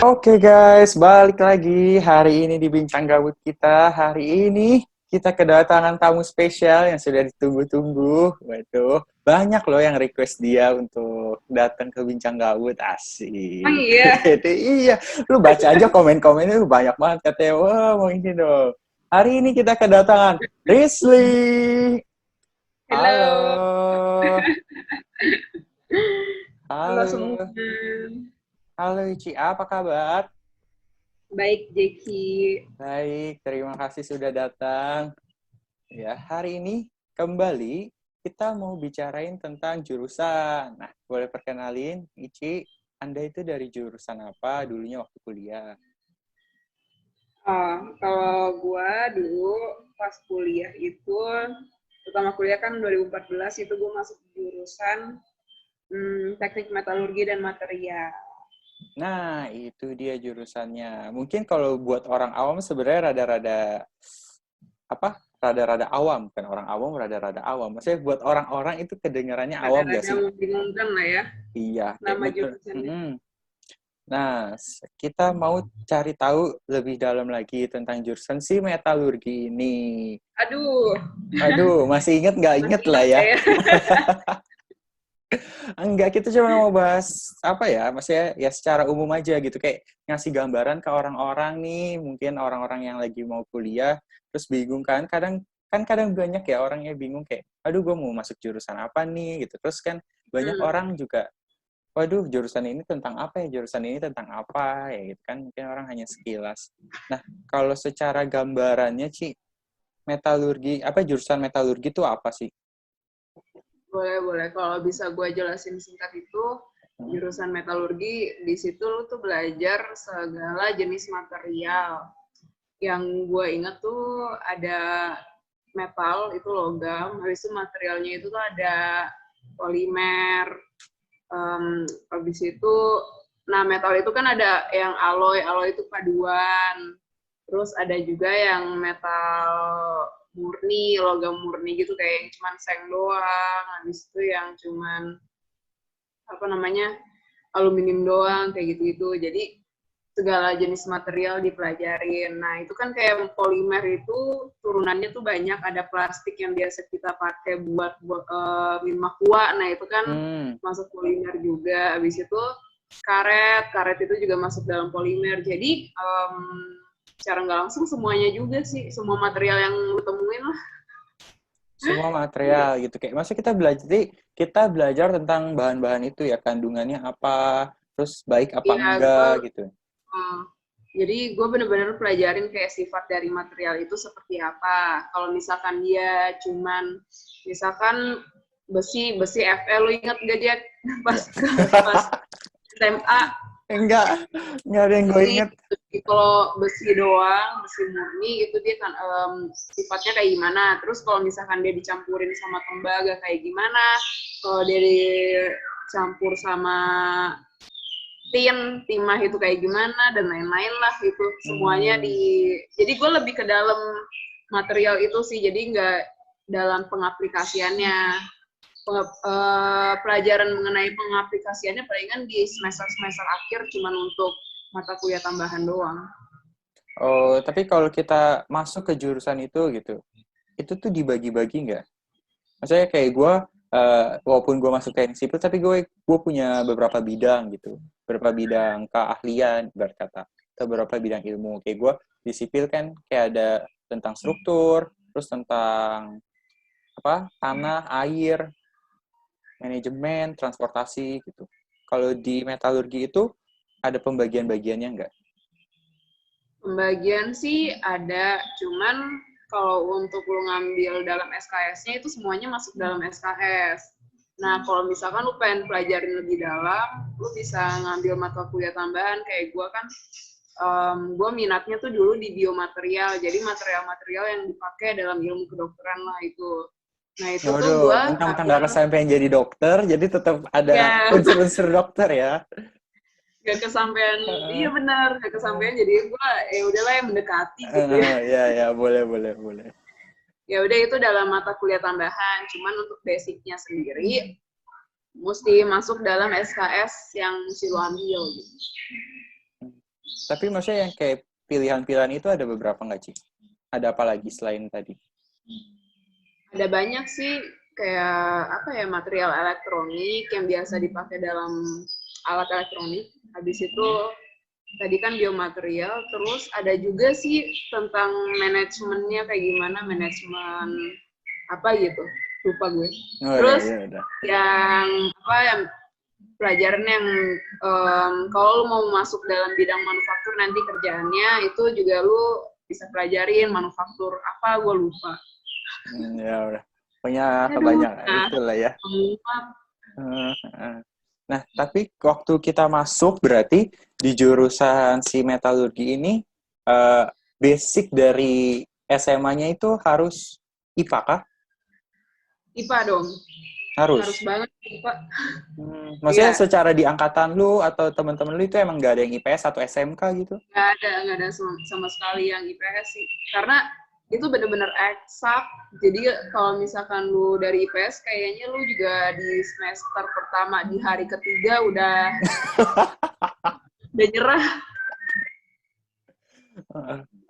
Oke guys, balik lagi hari ini di Bincang Gabut kita. Hari ini kita kedatangan tamu spesial yang sudah ditunggu-tunggu. Waduh, banyak loh yang request dia untuk datang ke Bincang Gabut. Oh Asik. iya, Itu iya, lu baca aja komen-komennya lu banyak banget katanya. Wah, mau ini dong. Hari ini kita kedatangan Rizly. halo, Halo. halo semua. Halo. Halo Ici, apa kabar? Baik, Jeki. Baik, terima kasih sudah datang. Ya, hari ini kembali kita mau bicarain tentang jurusan. Nah, boleh perkenalin, Ici, Anda itu dari jurusan apa dulunya waktu kuliah? Kalau gua dulu pas kuliah itu, pertama kuliah kan 2014 itu gua masuk jurusan teknik metalurgi dan material. Nah, itu dia jurusannya. Mungkin kalau buat orang awam sebenarnya rada-rada apa? Rada-rada awam, kan orang awam rada-rada awam. Maksudnya buat orang-orang itu kedengarannya awam gak Rada-rada sih? membingungkan lah ya, Iya, kayak nama bener. jurusannya. Nah, kita mau cari tahu lebih dalam lagi tentang jurusan si metalurgi ini. Aduh, Aduh, masih inget nggak? masih Inget lah ingat ya. saya. Enggak, kita cuma mau bahas apa ya, maksudnya ya secara umum aja gitu. Kayak ngasih gambaran ke orang-orang nih, mungkin orang-orang yang lagi mau kuliah, terus bingung kan. Kadang banyak ya orang yang bingung kayak, aduh gue mau masuk jurusan apa nih gitu. Terus kan banyak Hmm. orang juga waduh, jurusan ini tentang apa ya? Jurusan ini tentang apa ya gitu kan? Mungkin orang hanya sekilas. Nah, kalau secara gambarannya, Ci, metalurgi, apa jurusan metalurgi itu apa sih? Boleh, boleh. Kalau bisa gue jelasin singkat itu, Hmm? jurusan metalurgi, di situ lu tuh belajar segala jenis material. Yang gue ingat tuh ada metal, itu logam. Habis itu materialnya itu tuh ada polimer. Habis itu, nah metal itu kan ada yang alloy, alloy itu paduan. Terus ada juga yang metal murni, logam murni gitu kayak yang cuman seng doang. Habis itu yang cuman apa namanya aluminium doang kayak gitu-gitu. Jadi segala jenis material dipelajarin. Nah itu kan kayak polimer itu turunannya tuh banyak. Ada plastik yang biasa kita pakai buat minuman aqua. Nah itu kan Hmm. masuk polimer juga. Habis itu karet itu juga masuk dalam polimer. Jadi secara nggak langsung semuanya juga sih, semua material yang lu temuin lah. Semua Gitu. material gitu. Kayak masa kita belajar tentang bahan-bahan itu ya, kandungannya apa, terus baik apa Iya, enggak gitu. uh, jadi gue bener-bener pelajarin kayak sifat dari material itu seperti apa. Kalau misalkan dia cuman, misalkan besi Fe, lu ingat gak dia pas Enggak. pas SMA Enggak ada yang gue besi, inget. kalau besi doang, besi murni itu dia kan sifatnya kayak gimana. Terus kalau misalkan dia dicampurin sama tembaga kayak gimana, kalau dia dicampur sama timah itu kayak gimana dan lain-lain lah itu semuanya Hmm. jadi gue lebih ke dalam material itu sih, jadi nggak dalam pengaplikasiannya. Pelajaran mengenai pengaplikasiannya palingan di semester akhir cuman untuk mata kuliah tambahan doang. Oh, tapi kalau kita masuk ke jurusan itu gitu, itu tuh dibagi-bagi nggak? Maksudnya kayak gue, walaupun gue masuk teknik sipil, tapi gue punya beberapa bidang gitu, beberapa bidang keahlian berkata, atau beberapa bidang ilmu. Kayak gue di sipil kan kayak ada tentang struktur, terus tentang apa tanah, air, manajemen, transportasi gitu. Kalau di metalurgi itu ada pembagian-bagiannya nggak? Pembagian sih ada, cuman kalau untuk lu ngambil dalam SKS-nya itu semuanya masuk dalam SKS. Nah, kalau misalkan lu pengen pelajarin lebih dalam, lu bisa ngambil mata kuliah tambahan. Kayak gue kan, gue minatnya tuh dulu di biomaterial. Jadi material-material yang dipakai dalam ilmu kedokteran lah itu. Nah, itu tuh gue Waduh, mentang-mentang ngambil, nggak kesampaian jadi dokter, jadi tetap ada ya unsur-unsur dokter ya. gak kesampaian, iya benar, gak kesampaian. Jadi gue, ya udahlah yang mendekati gitu ya. Ya, ya, boleh, boleh, boleh. Ya udah itu dalam mata kuliah tambahan, cuman untuk basicnya sendiri mesti masuk dalam SKS yang mesti lo ambil gitu. Tapi maksudnya yang kayak pilihan-pilihan itu ada beberapa nggak, Ci? Ada apa lagi selain tadi? Ada banyak sih, kayak apa ya, material elektronik yang biasa dipakai dalam alat elektronik. Habis itu tadi kan biomaterial, terus ada juga sih tentang manajemennya kayak gimana, manajemen apa gitu, lupa gue. Oh, Terus udah. yang apa, yang pelajaran yang kalau lu mau masuk dalam bidang manufaktur nanti kerjaannya itu juga lu bisa pelajarin manufaktur apa, gue lupa. Ya udah. Punya kebanyakan itulah ya. Nah, tapi waktu kita masuk berarti di jurusan si metalurgi ini basic dari SMA-nya itu harus IPA kah? IPA dong. Harus banget IPA. Maksudnya secara di angkatan lu atau teman-teman lu itu emang gak ada yang IPS atau SMK gitu? Gak ada sama sekali yang IPS sih. Karena itu bener-bener eksak. Jadi kalau misalkan lu dari IPS, kayaknya lu juga di semester pertama, di hari ketiga udah nyerah.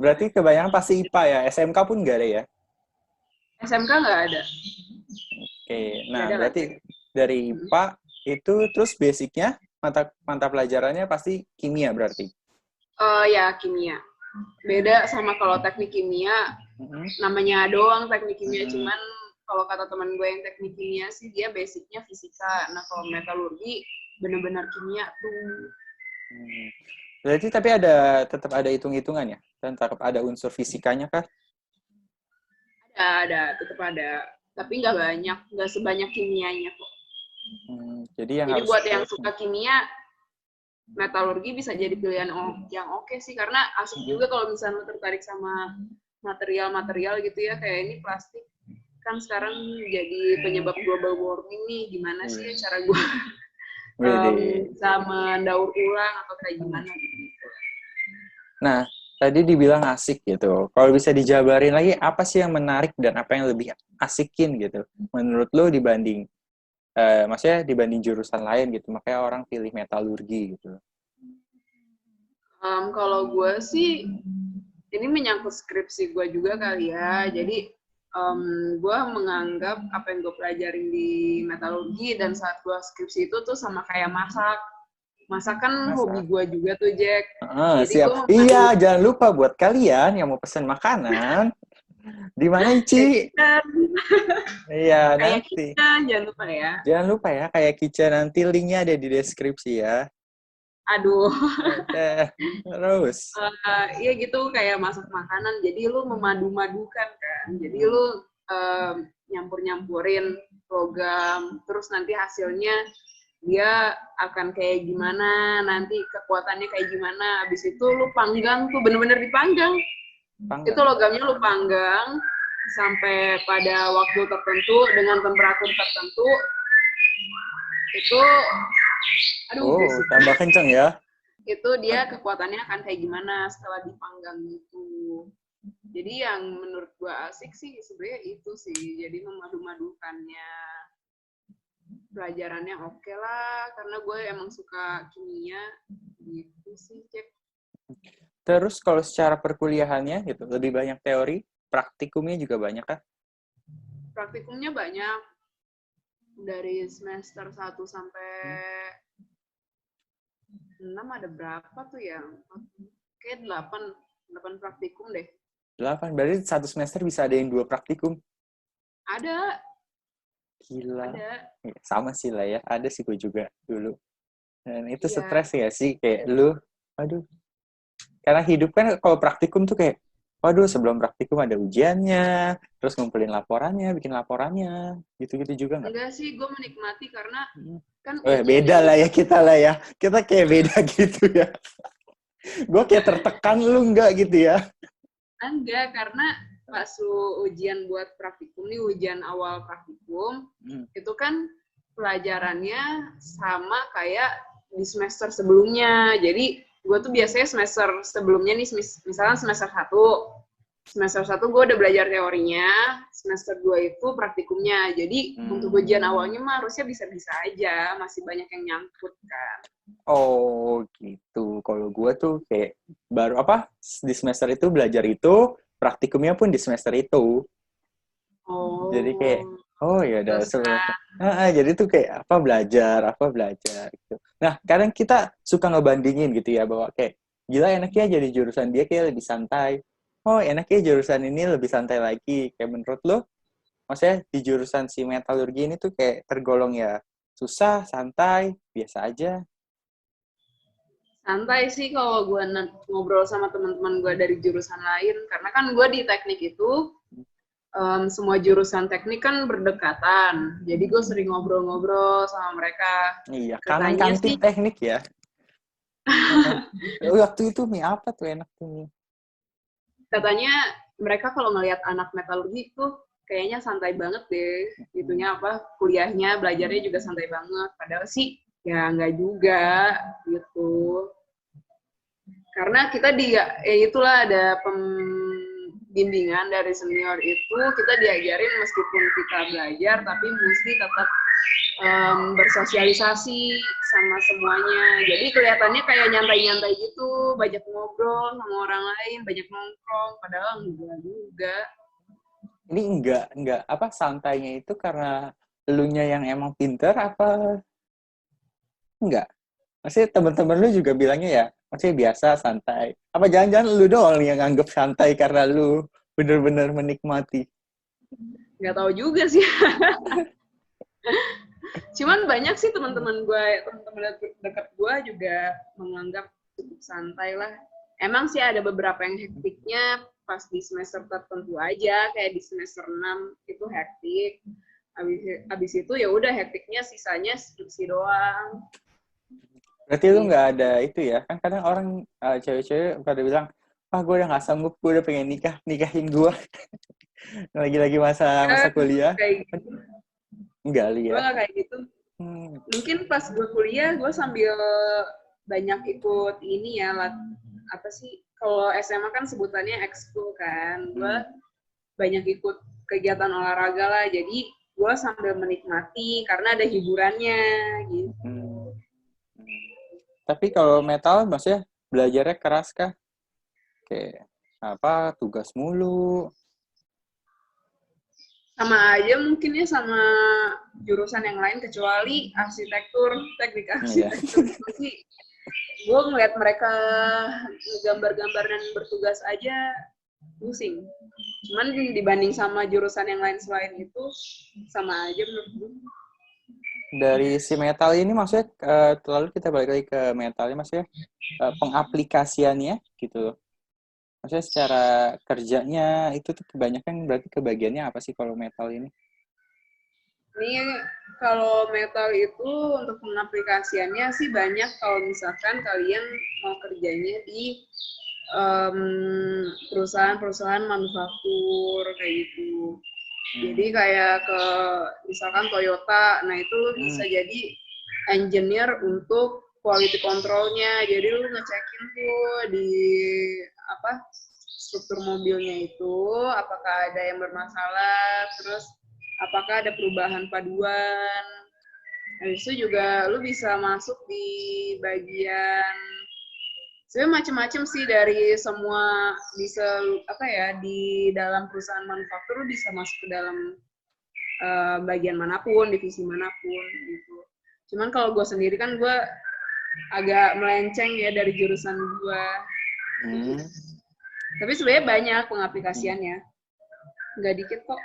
Berarti kebanyakan pasti IPA ya? SMK pun gak ada ya? SMK nggak ada. Oke, nah berarti dari IPA itu terus basicnya mata pelajarannya pasti kimia berarti? Ya, kimia. Beda sama kalau teknik kimia, namanya doang teknik kimia, cuman kalau kata teman gue yang teknik kimia sih dia basicnya fisika. Nah kalau metalurgi benar-benar kimia tuh. Berarti tapi tetap ada hitung-hitungan ya? Dan tetap ada unsur fisikanya kah? Tetap ada. Tapi nggak banyak, nggak sebanyak kimianya kok. Jadi buat yang suka kimia, metalurgi bisa jadi pilihan yang oke sih, karena asik juga kalau misalnya lo tertarik sama material-material gitu ya, kayak ini plastik kan sekarang jadi penyebab global warming nih, gimana sih cara gue bisa mendaur ulang atau kayak gimana gitu. Nah, tadi dibilang asik gitu. Kalau bisa dijabarin lagi, apa sih yang menarik dan apa yang lebih asikin gitu menurut lo dibanding maksudnya dibanding jurusan lain gitu, makanya orang pilih metalurgi gitu. Kalau gue sih, ini menyangkut skripsi gue juga kali ya, jadi gue menganggap apa yang gue pelajarin di metalurgi dan saat gue skripsi itu tuh sama kayak masak kan hobi gue juga tuh, Jack. Jadi siap. Iya, jangan lupa buat kalian yang mau pesan makanan, di mana Ici? Iya, kayak nanti. Jangan lupa ya. Jangan lupa ya, kayak Kica, nanti linknya ada di deskripsi ya. Aduh. Terus. Iya gitu, kayak masak makanan. Jadi lu memadu-madukan kan. Jadi lu nyampur-nyampurin logam, terus nanti hasilnya dia akan kayak gimana, nanti kekuatannya kayak gimana. Habis itu lu panggang tuh, bener-bener dipanggang. Itu logamnya lu panggang sampai pada waktu tertentu dengan temperatur tertentu. Itu tambah kenceng ya. Itu dia kekuatannya akan kayak gimana setelah dipanggang gitu. Jadi yang menurut gue asik sih sebenarnya itu sih, jadi memadu-madukannya. Pelajarannya oke lah, karena gue emang suka kimia gitu sih, Cek. Terus kalau secara perkuliahannya gitu, lebih banyak teori, praktikumnya juga banyak kah? Praktikumnya banyak. Dari semester 1 sampai 6 ada berapa tuh ya? Kayak 8 praktikum deh. 8, berarti satu semester bisa ada yang 2 praktikum? Ada. Gila. Ada. Sama sih lah ya, ada sih gue juga dulu. Dan itu stres ya sih, kayak lu, aduh. Karena hidup kan kalau praktikum tuh kayak, waduh sebelum praktikum ada ujiannya, terus ngumpulin laporannya, bikin laporannya, gitu-gitu juga nggak? Enggak sih, gue menikmati karena kan beda lah ya kita ya. Kita kayak beda gitu ya. Gue kayak tertekan, lu enggak gitu ya? Enggak, karena pas lu ujian buat praktikum nih, ujian awal praktikum, itu kan pelajarannya sama kayak di semester sebelumnya. Jadi gue tuh biasanya semester sebelumnya nih, misalnya semester 1. Semester 1 gue udah belajar teorinya, semester 2 itu praktikumnya. Jadi untuk ujian awalnya mah harusnya bisa-bisa aja, masih banyak yang nyangkut kan. Oh gitu. Kalau gue tuh kayak baru apa di semester itu belajar itu, praktikumnya pun di semester itu. Jadi kayak Oh, oh ya udah pantesan. jadi tuh kayak apa belajar gitu. Nah, kadang kita suka ngebandingin gitu ya bahwa kayak gila enaknya jadi jurusan dia kayak lebih santai. Oh, enaknya jurusan ini lebih santai lagi. Kayak menurut lo, maksudnya di jurusan si metalurgi ini tuh kayak tergolong ya susah, santai, biasa aja. Santai sih kalau gue ngobrol sama teman-teman gue dari jurusan lain, karena kan gue di teknik itu semua jurusan teknik kan berdekatan, jadi gue sering ngobrol-ngobrol sama mereka. Iya, kanan Katanya kantin sih, teknik ya. Waktu itu mie apa tuh enak tuh mie? katanya mereka kalau ngelihat anak metalurgi tuh kayaknya santai banget deh, gitunya apa kuliahnya, belajarnya juga santai banget. Padahal sih ya nggak juga gitu. Karena kita itulah ada pembimbingan dari senior itu, kita diajarin meskipun kita belajar tapi mesti tetap bersosialisasi sama semuanya. Jadi kelihatannya kayak nyantai-nyantai gitu, banyak ngobrol sama orang lain, banyak nongkrong, padahal enggak juga. Ini enggak apa santainya itu karena elunya yang emang pinter apa enggak? Maksudnya teman-teman lu juga bilangnya ya, maksudnya biasa santai. Apa jangan-jangan lu doang yang anggap santai karena lu bener-bener menikmati? Nggak tahu juga sih. Cuman banyak sih teman-teman gue, teman-teman dekat gue juga menganggap cukup santai lah. Emang sih ada beberapa yang hektiknya pas di semester tertentu aja, kayak di semester 6 itu hektik. Habis itu ya udah hektiknya sisanya skripsi doang. Berarti lu nggak Gitu. ada itu ya? Kan kadang orang cewek-cewek pada bilang, ah gue udah nggak sanggup, gue udah pengen nikah, nikahin gue. Lagi-lagi masa Enggak, kuliah. kayak gitu. Enggak li Gue ya. nggak kayak gitu. Hmm. Mungkin pas gue kuliah, gue sambil banyak ikut ini ya, apa sih, kalau SMA kan sebutannya ekskul kan. Gue Hmm. banyak ikut kegiatan olahraga lah, jadi gue sambil menikmati karena ada hiburannya gitu. Hmm. Tapi kalau metal maksudnya belajarnya keras kah? Kayak apa tugas mulu? Sama aja mungkin ya sama jurusan yang lain kecuali arsitektur, teknik Iya. arsitektur itu sih gue ngeliat mereka gambar-gambar dan bertugas aja pusing. Cuman dibanding sama jurusan yang lain selain itu sama aja menurut gue. Dari si metal ini maksudnya lalu kita balik lagi ke metalnya maksudnya pengaplikasiannya gitu. Maksudnya secara kerjanya itu tuh kebanyakan berarti kebagiannya apa sih kalau metal ini? Ini kalau metal itu untuk pengaplikasiannya sih banyak kalau misalkan kalian mau kerjanya di perusahaan-perusahaan manufaktur kayak gitu. Jadi kayak ke misalkan Toyota, nah itu bisa jadi engineer untuk quality controlnya. Jadi lu ngecekin tuh di apa struktur mobilnya itu apakah ada yang bermasalah, terus apakah ada perubahan paduan. Habis itu juga lu bisa masuk di bagian sebenarnya macam-macam sih dari semua bisa apa ya di dalam perusahaan manufaktur lu bisa masuk ke dalam bagian manapun, divisi manapun gitu. Cuman kalau gue sendiri kan gue agak melenceng ya dari jurusan gue. Tapi sebenarnya banyak pengaplikasiannya, nggak dikit kok.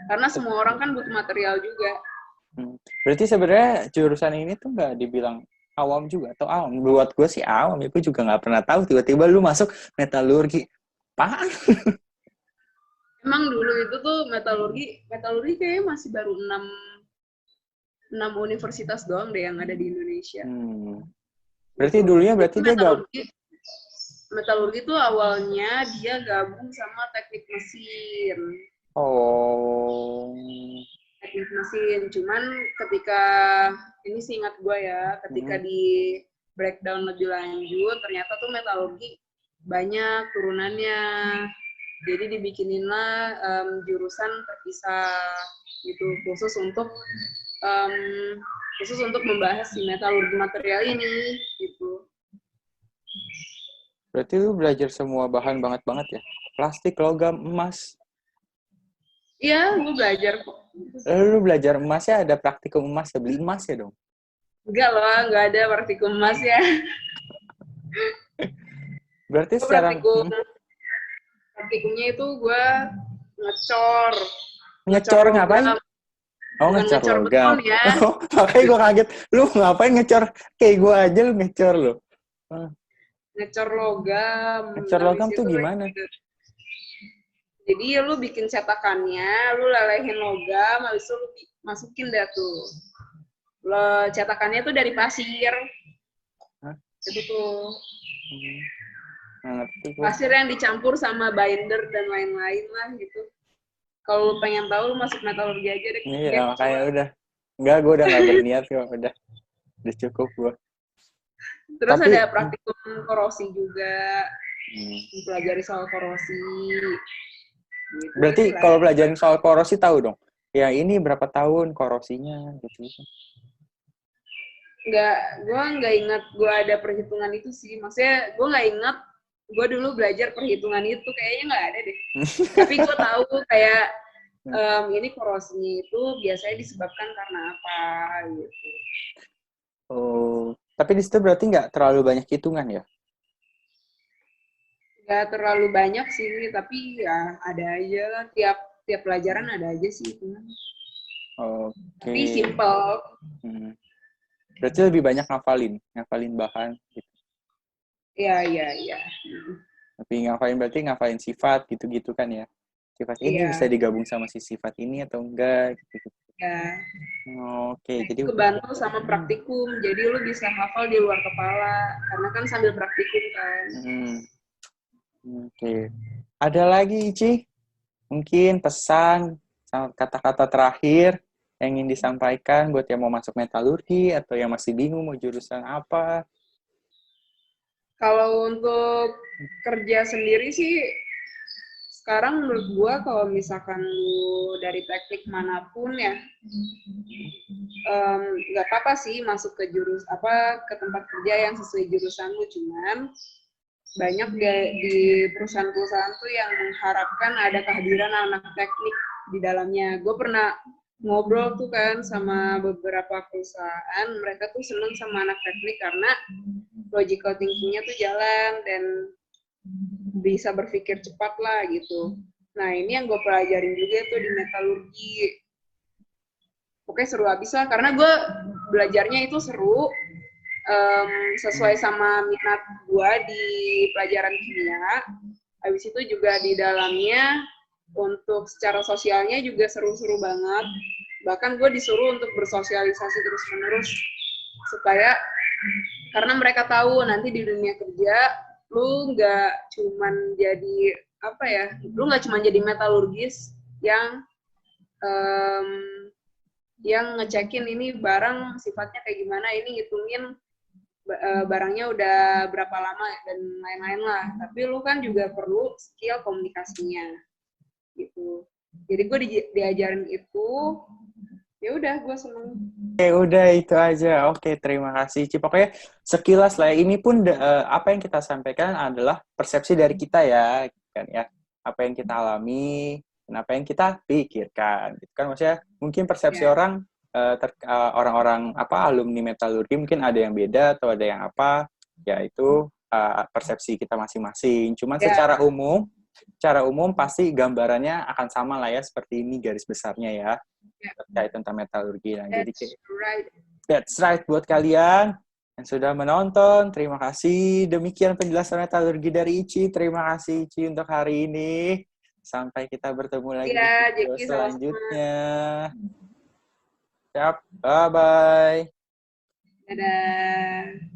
Karena semua orang kan butuh material juga. Berarti sebenarnya jurusan ini tuh nggak dibilang awam juga atau awam? Buat gue sih awam, ya gue juga nggak pernah tahu tiba-tiba lu masuk metalurgi. Apaan? Emang dulu itu tuh metalurgi kayaknya masih baru 6 universitas doang deh yang ada di Indonesia. Berarti Gitu. dulunya Itu berarti dia gak... metalurgi tuh awalnya dia gabung sama teknik mesin. Oh. Teknik mesin. Cuman ketika ini sih ingat gue ya, ketika di breakdown lebih lanjut, ternyata tuh metalurgi banyak turunannya. Jadi dibikinilah jurusan terpisah gitu khusus untuk em, khusus untuk membahas si metalurgi material ini gitu. Berarti lu belajar semua bahan banget ya? Plastik, logam, emas. Iya, gue belajar kok. Lalu lu belajar emasnya ada praktikum emas ya? Beli emas ya dong? Enggak loh, enggak ada praktikum emas ya. Berarti Gue secara... praktikumnya itu gue ngecor. Ngecor ngapain? logam. Oh, Bukan ngecor ngecor logam. beton ya. Oh, makanya gue kaget. Lu ngapain ngecor? Kayak gue aja lu ngecor lu. Ngecor logam. Ngecor logam Habis tuh itu gimana? jadi lu bikin cetakannya, lu lelehin logam, habis itu lu masukin dah tuh. Lo cetakannya tuh dari pasir. Hah? Itu tuh. Ngerti gue. Pasir yang dicampur sama binder dan lain-lain lah gitu. Kalau lu pengen tahu, lu masuk metalurgi aja deh. Iya, makanya udah. Enggak, gue udah gak berniat kok. Udah cukup gue. Terus Tapi, ada praktikum korosi juga. Mempelajari soal korosi. Gitu, berarti gitu kalau pelajarin soal korosi tahu dong? Ya ini berapa tahun korosinya gitu. Gue nggak ingat gue ada perhitungan itu sih. Maksudnya gue nggak ingat gue dulu belajar perhitungan itu, kayaknya nggak ada deh. Tapi gue tahu kayak ini korosinya itu biasanya disebabkan karena apa gitu. Oh, tapi di situ berarti nggak terlalu banyak hitungan ya? Nggak terlalu banyak sih, tapi ya ada aja lah. Tiap pelajaran ada aja sih itu. Oke. Tapi simple. Berarti lebih banyak ngafalin bahan gitu. Iya. Tapi ngafalin sifat gitu-gitu kan ya. Sifat ini bisa digabung sama si sifat ini atau enggak gitu. Ya. Oke, jadi kebantu sama praktikum. Jadi lu bisa hafal di luar kepala karena kan sambil praktikum kan. Oke. Ada lagi, Ici? Mungkin pesan kata-kata terakhir yang ingin disampaikan buat yang mau masuk metalurgi atau yang masih bingung mau jurusan apa? Kalau untuk kerja sendiri sih, sekarang menurut gua kalau misalkan lu dari teknik manapun ya, nggak apa-apa sih masuk ke ke tempat kerja yang sesuai jurusan lu, cuman banyak di perusahaan-perusahaan tuh yang mengharapkan ada kehadiran anak teknik di dalamnya. Gue pernah ngobrol tuh kan sama beberapa perusahaan, mereka tuh seneng sama anak teknik karena logical thinking-nya tuh jalan dan bisa berpikir cepat lah gitu. Nah ini yang gue pelajarin juga tuh di metalurgi. Pokoknya seru abis lah, karena gue belajarnya itu seru, sesuai sama minat gue di pelajaran kimia. Habis itu juga di dalamnya untuk secara sosialnya juga seru-seru banget. Bahkan gue disuruh untuk bersosialisasi terus-menerus supaya karena mereka tahu nanti di dunia kerja lu nggak cuman jadi apa ya, lu nggak cuma jadi metalurgis yang ngecekin ini barang sifatnya kayak gimana, ini ngitungin barangnya udah berapa lama dan lain-lain lah. Tapi lu kan juga perlu skill komunikasinya gitu. Jadi gue diajarin itu, ya udah gue seneng. Oke, udah itu aja. Oke, terima kasih Ci. Pokoknya sekilas lah. Ini pun apa yang kita sampaikan adalah persepsi dari kita ya, kan ya. Apa yang kita alami dan apa yang kita pikirkan. Gitu kan maksudnya mungkin persepsi orang orang-orang alumni metalurgi mungkin ada yang beda atau ada yang apa, ya itu persepsi kita masing-masing. Cuman secara umum pasti gambarannya akan sama lah ya, seperti ini garis besarnya ya. Terkait tentang metalurgi. Nah, that's right buat kalian yang sudah menonton. Terima kasih. Demikian penjelasan metalurgi dari Ici. Terima kasih Ici untuk hari ini. Sampai kita bertemu lagi di video selanjutnya. Siap. Bye-bye. Dadah.